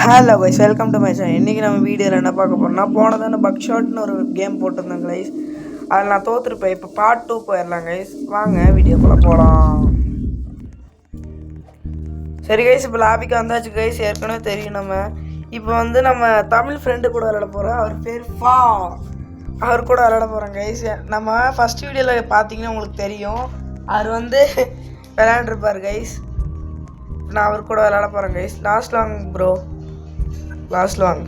Hello guys, welcome to my channel. இன்றைக்கி நம்ம வீடியோவில் என்ன பார்க்க போகிறோம்னா, போனதான பக் ஷாட்னு ஒரு கேம் போட்டிருந்தேன் கைஸ். அதில் நான் தோற்றுருப்பேன். இப்போ பார்ட் 2 போயிடலாம் கைஸ். வாங்க வீடியோக்குள்ளே போகலாம். சரி கைஸ், இப்போ லாபிக்கு வந்தாச்சு கைஸ். ஏற்கனவே தெரியும் நம்ம இப்போ வந்து நம்ம தமிழ் ஃப்ரெண்டு கூட விளையாட போகிறோம். அவர் பேர் ஃபா. அவர் கூட விளையாட போகிறோம் கைஸ். நம்ம ஃபஸ்ட் வீடியோவில் பார்த்தீங்கன்னா உங்களுக்கு தெரியும், அவர் வந்து விளையாண்டுருப்பார் கைஸ். நான் அவர் கூட விளையாட போகிறேன் guys. Last long bro, last long.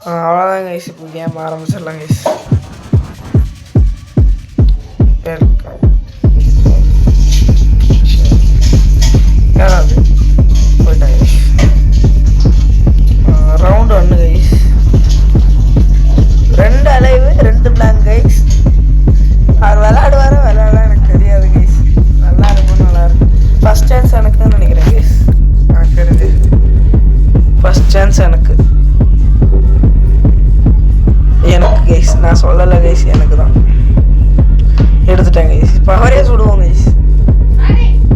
அவ்வளோதான் கைஸ். இப்போ கேம் ஆரம்பிச்சிடலாம் கைஸ். யாராவது போயிட்டாங்க கைஸ். Round 1 guys. 2 அலைவு 2 பிளாங்க் கைஸ். அவர் விளையாடுவார விளையாட எனக்கு தெரியாது கைஸ். நல்லா இருக்கும், நல்லா இருக்கும். ஃபஸ்ட் சான்ஸ் எனக்கு தான் நினைக்கிறேன் கைஸ். எனக்கு தெரிஞ்சு ஃபஸ்ட் சான்ஸ் எனக்கு கைஸ். நான் சொல்லலை கைஸ், எனக்கு தான் எடுத்துட்டேன் கைஸ். இப்போ அவரே சுடுவோம் கைஸ்.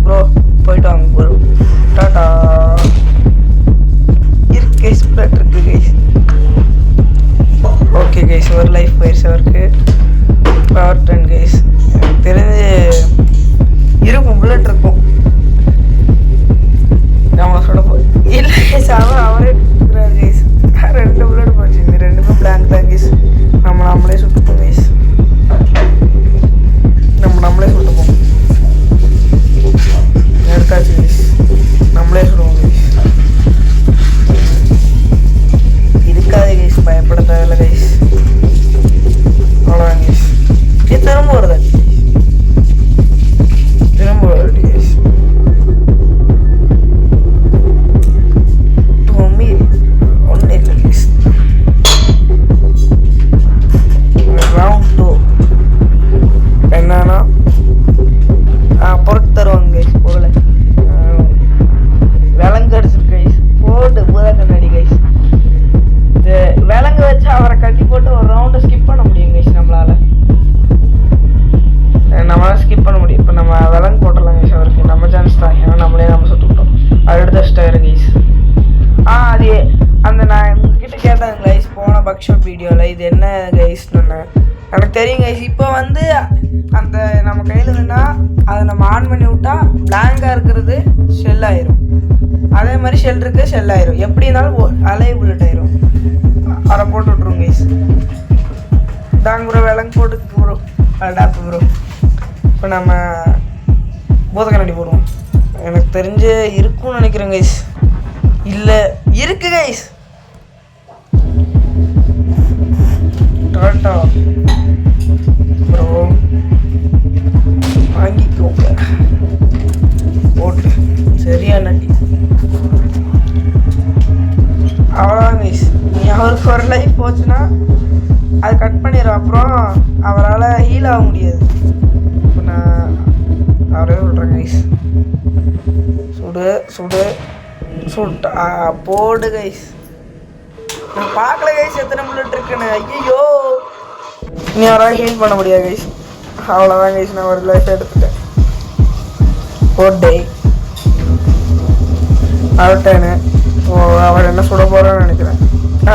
ப்ரோ போயிட்டு வாங்க ப்ரோ, டாட்டா. இருக்கு கைஸ், புல்லட் இருக்கு கைஸ். ஓகே கைஸ், ஒரு லைஃப் போயிடுச்சு அவருக்கு. Power 10 guys. எனக்கு தெரிஞ்சு இருக்கும், புல்லட் இருக்கும். நம்ம சொல்ல போய் இல்லை கைஸ், அவரே இருக்கிறார் கைஸ். 2 புல்லட் போச்சு. இந்த 2மே பிளாங்க் தான் கைஸ். நம்மளே சுட்டுப்போம் கைஸ். நம்மளே சுட்டுப்போம். எடுத்தாச்சு கைஸ். நம்மளே சுடுவோம் கைஸ். இருக்காது கைஸ், பயப்பட தேவையில்லை கைஸ். அவ்வளோதான் கைஸ். திரும்ப வருதாச்சு திரும்ப வருது கைஸ். என்னன்னா பொருட்டு தருவாங்க கைஸ். பொருளை விலங்கு அடிச்சிருக்கு கைஸ். போட்டு பூதா கண்ணாடி கைஸ். இது விலங்கு வச்சு அவரை கட்டி போட்டு ஒரு ரவுண்டை ஸ்கிப் பண்ண முடியும் கைஸ். நம்மளால ஸ்கிப் பண்ண முடியும். இப்போ நம்ம விலங்கு போட்டுடலாம் கைஸ். அவருக்கு நம்ம சான்ஸ் தான், ஏன்னா நம்ம சுட்டுவிட்டோம். அவர் எடுத்த ஸ்டைரு கைஸ். அது அந்த நான் உங்ககிட்ட கேட்டேன் கைஸ் போன பக் ஷாட் வீடியோவில், இது என்ன கைஸ்ன்னு. எனக்கு தெரியும் கைஸ். இப்போ வந்து அந்த நம்ம கையில் நின்னா அதை நம்ம ஆன் பண்ணி விட்டா பிளாங்காக இருக்கிறது ஷெல் ஆயிரும். அதே மாதிரி ஷெல் இருக்கு, ஷெல் ஆயிரும். எப்படி இருந்தாலும் அலைய புல்லட் ஆயிரும். அதை போட்டு விட்ருவோம் கைஸ். தாங்க ப்ரோ, விலங்கு போட்டு ப்ரோ, டாப்பு ப்ரோ. இப்போ நம்ம பூத கண்ணாடி போடுவோம். எனக்கு தெரிஞ்சு இருக்கும்னு நினைக்கிறேன் கைஸ். இல்லை இருக்கு கைஸ். டாட்டா ப்ரோ, வாங்கிக்கோங்க போட்டு. சரியான அவ்வளோதான் கைஸ். நீ அவருக்கு ஒரு லைஃப் போச்சுன்னா அது கட் பண்ணிடும். அப்புறம் அவரால் ஹீல் ஆக முடியாது. இப்போ நான் அவரே சொல்கிறேன் கைஸ். சுடு சுடு சுட்டா போடு கைஸ். நான் பார்க்கல கைஸ் எத்தனை புல்லட் இருக்குன்னு. ஐயோ, இனி அவரால் ஹீல் பண்ண முடியாது கைஸ். அவ்வளோதான் கைஸ், நான் ஒரு லைஃப் எடுத்துட்டேன். போட்டே அவட்டேன்னு. ஓ, அவர் என்ன சுட போகிறான்னு நினைக்கிறேன்.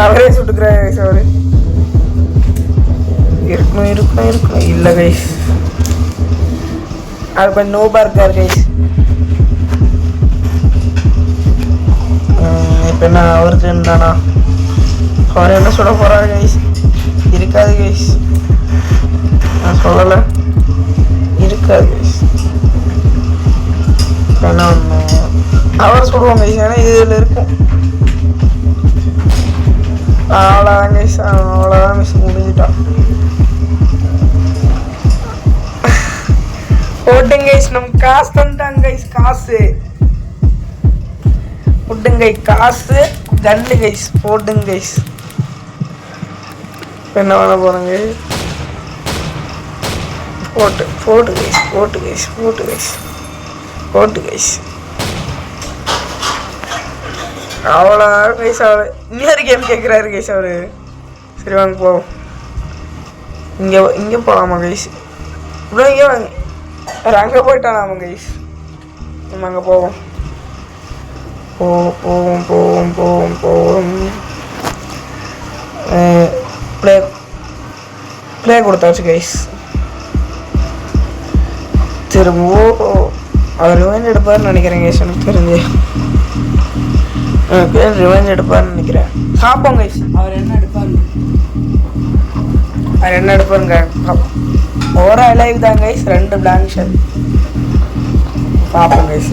அவரே சுட்டுக்கிறேன் கைஸ். அவர் இருக்கணும். இல்லை கைஸ், அது கொஞ்சம் நோபாக இருக்கார் கைஸ். இப்போ என்ன அவருக்கு இருந்தானா, அவர் என்ன சுட போகிறாரு கைஸ். இருக்காது கைஸ், நான் சொல்லலை, இருக்காது கைஸ். என்ன ஒன்று அவர் சுடுவோம் கைஸ். ஏன்னா இதில் இருக்கும். அவ்வளோதான் கைஸ், அவ்வளோதான் மிஸ், முடிஞ்சிட்டான். போட்டுங்க கைஸ். நம்ம காசு தந்துட்டாங்க கைஸ். காசு போட்டுங்க, காசு கன்னு கைஸ். போட்டுங்க கைஸ். என்ன பண்ண போகிறேங்க, போட்டு கைஸ். அவ்வளோ கைஸ். அவரு இன்னொரு கேம் கேட்குறாரு கைஸ் அவரு. சரி வாங்க போவோம். இங்கே போகலாமா கைஸ்? இவ்வளோ இங்கே வாங்க. வேறு அங்கே போயிட்டாலாமா கைஸ்? நம்ம அங்கே போவோம். போவோம். ப்ளே கொடுத்தாச்சு கைஸ். திரும்பவும் அவர் ரிவெஞ்ச் எடுப்பார்னு நினைக்கிறேன் கைஸ். எனக்கு தெரிஞ்சு ரிவெஞ்ச் எடுப்பார்னு நினைக்கிறேன். பார்ப்போம் கைஸ் அவர் என்ன எடுப்பாருங்க. ஒரு அலைவ் தான் கைஸ். 2 blank shot. பார்ப்போம் கைஸ்.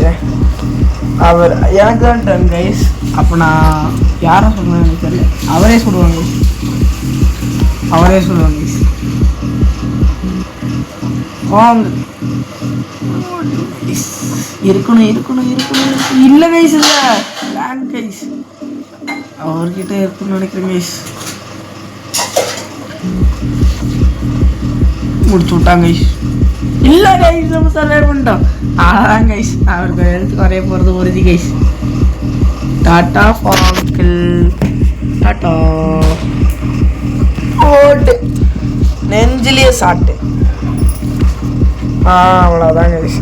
அவர் எனக்கு தான் டன் கைஸ். அப்போ நான் யாரை சொல்லுவேன் எனக்கு தெரியல. அவரே சொல்லுவாங்க கைஸ். இருக்கணும் இல்லை கைஸ். இல்லை பிளாங்க் கைஸ். அவர்கிட்ட இருக்குன்னு நினைக்கிறேன் கைஸ். முடிச்சு விட்டாங்க கைஸ். இல்லை கைஸ் நம்ம சர்வே பண்ணிட்டோம். அதான் கைஸ் அவருக்கு ஹெல்த் குறைய போகிறது உறுதி கைஸ். டாட்டா ஃபாங்கிள் டாட்டா ஓட்டு நெஞ்சிலேயே சாட்டு. அவ்வளோதான் கைஸ்.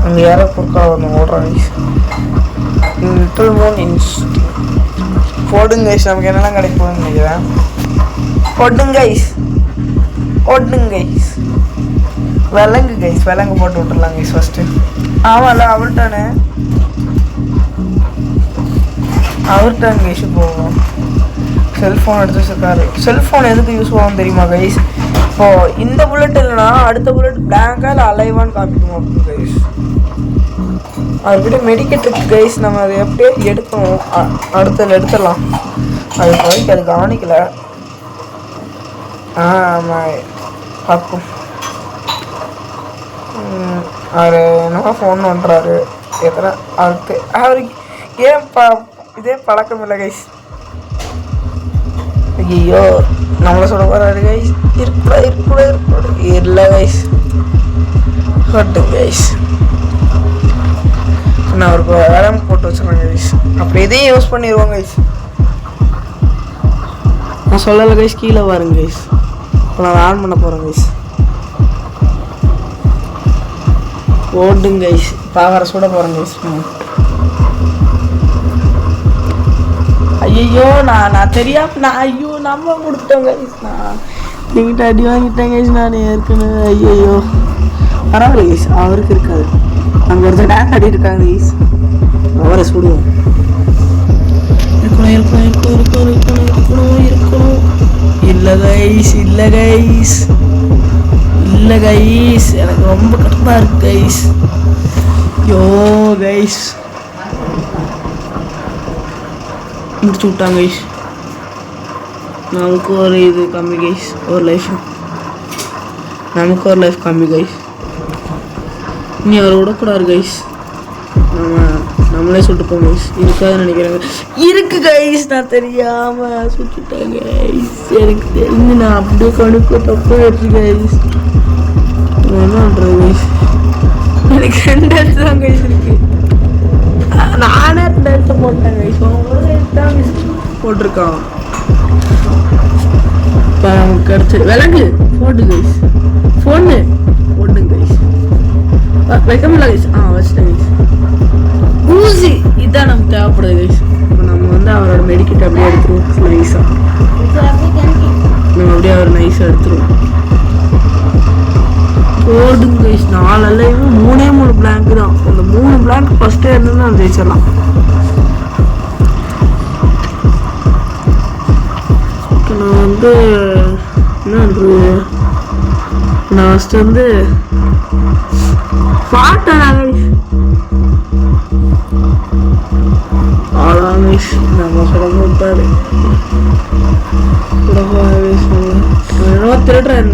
அங்கே யாரோ பொருட்கள் ஒன்று ஓடுறாங்க கைஸ். லிட்டில் மூன் இன்ஸ்ட் போடுங்க கைஸ். நமக்கு என்னெல்லாம் கிடைக்கும்னு நினைக்கிறேன். போடுங்க கைஸ். விலங்கு கைஸ். விலங்கு போட்டு விட்டுடலாம் கைஸ் ஃபஸ்ட்டு. ஆமாம்ல அவர்கிட்டானே கைஸ். போவோம். செல்ஃபோன் எடுத்து வச்சுருக்காரு. செல்ஃபோன் எதுக்கு யூஸ் ஆகும் தெரியுமா கைஸ்? இப்போது இந்த புல்லட் இல்லைனா அடுத்த புல்லட் பிளாங்காக இல்லை அலைவான்னு காமிக்குமா கைஸ். அதுக்கிட்ட மெடிக்கெட் இருக்கு கைஸ். நம்ம அதை எப்படியே எடுக்கணும். அடுத்ததில் எடுத்துடலாம். அது வரைக்கும் அது கவனிக்கல. ஆமாம் பார்க்கும். அவர் என்னமோ ஃபோன் பண்ணுறாரு. எத்தனை அவருக்கு ஏன் இதே பழக்கம் இல்லை கைஸ். ஐயோ நம்மளை சொல்ல போகிறாரு கைஸ். இருக்கக்கூடாது இல்லை கைஸ். Hut guys. நான் அவருக்கு வேலை போட்டு வச்சுருவேன் கைஸ். அப்படி இதையும் யூஸ் பண்ணிடுவோம் கைஸ். நான் சொல்லலை கைஸ். கீழே பாருங்க கைஸ். இப்போ நான் ஆன் பண்ண போகிறேன் கைஸ். ஓடுங்க கைஸ். பாவரை சுட போகிறேன் கைஸ். ஐயோ நான் தெரியாம ஐயோ நம்ம கொடுத்துட்டோம் கைஸ். நான் நீங்கிட்ட அடி வாங்கிட்டேன் கைஸ். நான் ஏற்கனவே ஐயோ பரவாயில்ல கைஸ். அவருக்கு இருக்காது. அங்கே ஒருத்தர் டேங்க் ஆடி இருக்காங்க கைஸ். அவரை சுடுவோம். இருக்கணும். இல்லை கைஸ். எனக்கு ரொம்ப கஷ்டமாக இருக்கு கைஸ். யோ கைஸ் முடிச்சு விட்டாங்க கைஸ். நமக்கு ஒரு இது கம்மி கைஸ். ஒரு லைஃப் கம்மி கைஸ். நீ அவர் விடக்கூடாது கைஸ். நம்மளே சுட்டு போங்க கைஸ். இருக்காதுன்னு நினைக்கிறாங்க. இருக்கு கைஸ். நான் தெரியாமல் சுட்டுட்டேன் கைஸ். எனக்கு தெரிஞ்சு நான் அப்படியே கணுக்கு தப்பாக எடுத்து கைஸ். என்ன பண்ணுறது கைஸ்? எனக்கு 2 இடத்து தான் கைஸ் இருக்கு. நானே 2 இடத்த போட்டேன் கைஸ். தான் போட்டிருக்கான். இப்போ நமக்கு கிடச்சி விலங்கு போட்டு கைஸ். ஃபோனு போட்டுங்க கைஸ். வைக்க முடியல கைஸ். வச்சுட்டேன் கைஸ். ஊசி இதுதான் நமக்கு தேவைப்படுது கைஸ். இப்போ நம்ம அவரோட மெடிக்கெட் அப்படியே எடுத்துருவோம் நைஸாக. நம்ம அப்படியே அவர் நைஸாக எடுத்துருவோம். போடுங்க கைஸ். 4 அலைவும் 3 பிளாங்க் தான். அந்த 3 பிளாங்க் ஃபஸ்ட்டே இருந்து நான் ஜெயிச்சிடலாம். நான் என்ன பண்ணுறது? நான் ஃபஸ்ட்டு பாட்டேன் கைஸ். கைஸ் நம்ம சொல்ல விட்டாரு. என்னவோ திருடுறேன்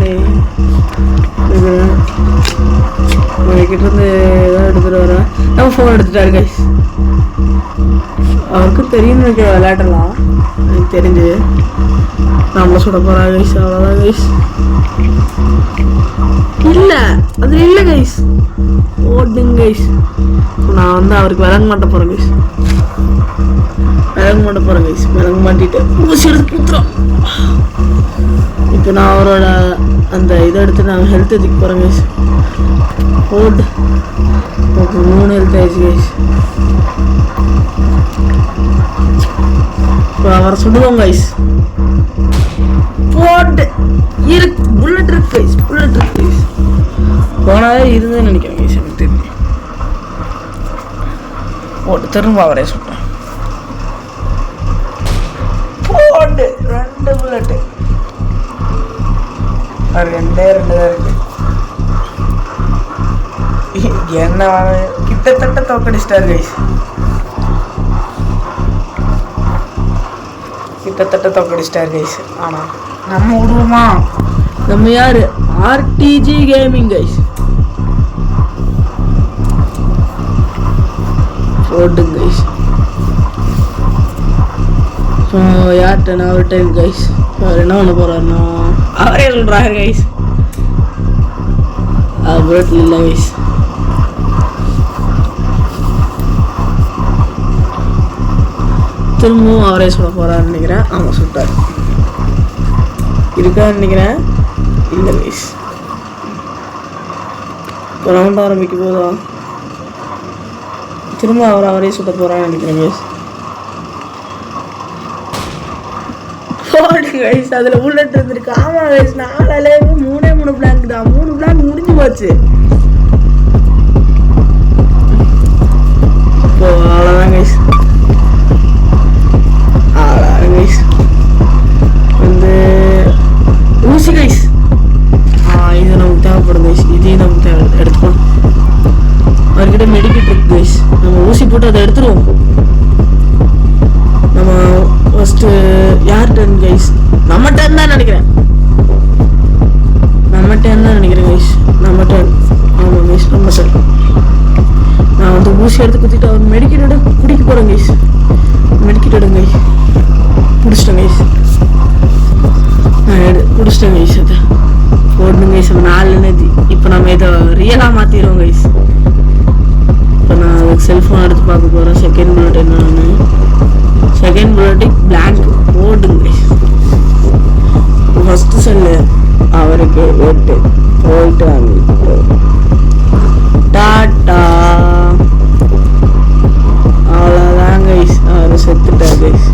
கிட்ட இருந்து ஏதாவது எடுத்துட்டு வரேன். நம்ம ஃபோன் எடுத்துட்டாரு கைஸ். அவருக்கும் தெரியும் விளையாடலாம். எனக்கு தெரிஞ்சு நம்மள சுட போறா கைஸ். அவ்வளோதான் கைஸ். இல்லை அது இல்லை கைஸ். ஓடுங்க கைஸ். நான் அவருக்கு விளங்க மாட்டேன் போகிறேன் கைஸ். விளங்க மாட்டிட்டு ஊசி எடுத்து கொடுத்துரும். இப்போ நான் அவரோட அந்த இதை எடுத்து நான் ஹெல்த் எதுக்கு போகிறேன் கைஸ். ஓடு 3 ஹெல்த் ஆயிடுச்சு கைஸ். அவரை சுடுவோம் கைஸ். போட்டு இருக்கு புல்லட் இருக்கு கைஸ், புல்லட் இருக்கு கைஸ். போனாலே இருந்தேன்னு நினைக்கிறேன் கைஸ், எனக்கு தெரிஞ்சு. போட்டு திரும்ப அவரே சுட்டேன். போட்டு 2 புல்லட்டு, 2 தான் இருக்கு. என்ன கிட்டத்தட்ட தோக்கடிச்சிட்டாரு கைஸ், கிட்டத்தட்ட தோக்கடிச்சிட்டாரு கைஸ். ஆனால் நம்ம விடுவோமா? நம்ம யார்? RTG gaming guys. போட்டுங்க கைஸ். ஸோ யார்கிட்ட நான் ஒரு டைம் கைஸ் அவர் என்ன பண்ண போகிறாருன்னா அவரே சொல்கிறாரு கைஸ். அவர் இல்லை கைஸ். திரும்பவும் அவரே சொல்ல போகிறாருன்னு நினைக்கிறேன். ஆமாம் சுட்டார் இருக்கான்னு நினைக்கிறேன். இல்லை கைஸ், ரவுண்ட் ஆரம்பிக்க போதா? திரும்ப அவரே சுட்ட போகிறான்னு நினைக்கிறேன் கைஸ். போடு கைஸ், அதில் புல்லட் இருந்திருக்கு. ஆமாம் கைஸ், 4 அலையுமே 3 பிளாங்க் தான். 3 பிளாங்க் முடிஞ்சு போச்சு. இப்போ அவ்வளோதான் கைஸ், அவ்வளோதான் கைஸ். வந்து ஊசி கைஸ். இது நமக்கு தேவைப்படும் கைஸ், இதையும் நமக்கு எடுத்துக்கலாம். அவர்கிட்ட மெடிக்கெட் இருக்கு கைஸ், நம்ம ஊசி போட்டு அதை எடுத்துருவோம். நம்ம ஃபஸ்ட்டு யார் டர்ன் கைஸ்? நம்ம டர்ன் தான் நினைக்கிறேன். நம்ம டர்ன் தான் நினைக்கிறேன் கைஸ். நம்ம டர்ன். ஆமாம் கைஸ், நம்ம டர்ன். நான் வந்து ஊசி எடுத்து குத்திட்டு அவர் மெடிக்கெட்டோட குடிக்க போகிறேன் கைஸ். மெடிக்கெட் எடுங்க கைஸ். பிடிச்சிட்டேன் கைஸ், நான் பிடிச்சிட்டேன் கைஸ். அதை போடணும் கைஸ். நம்ம 4 இப்போ நம்ம இதை ரியலாக மாற்றிடுவோம் கைஸ். இப்போ நான் அதுக்கு செல்ஃபோன் எடுத்து பார்க்க போகிறேன். செகண்ட் புல்லட் என்னன்னு. செகண்ட் புல்லட்டுக்கு பிளாங்க் போடுங்க. ஃபஸ்ட்டு செல்லு அவருக்கு 8 போயிட்டு வாங்கி டாட்டா. அவ்வளோதான் கைஸ், அவர் செத்துட்டார் கைஸ்.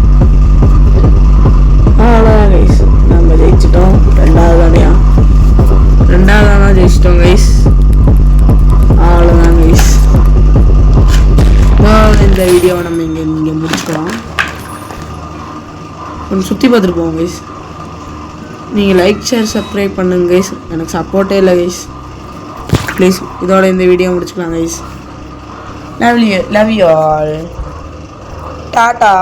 அவ்வளோதான் கைஸ், நம்ம ஜெயிச்சிட்டோம். 2வது தானையா? 2வது தானே ஜெயிச்சிட்டோம் கைஸ். அவ்வளோதான் கைஸ். இந்த வீடியோவை நம்ம இங்கே முடிச்சுக்கலாம். கொஞ்சம் சுற்றி பார்த்துட்டு போவோம் கைஸ். நீங்கள் லைக் ஷேர் சப்ஸ்கிரைப் பண்ணுங்க கைஸ். எனக்கு சப்போர்ட்டே இல்லை கைஸ். ப்ளீஸ் இதோட இந்த வீடியோ முடிச்சுக்கலாம் guys. Love you all. Tata.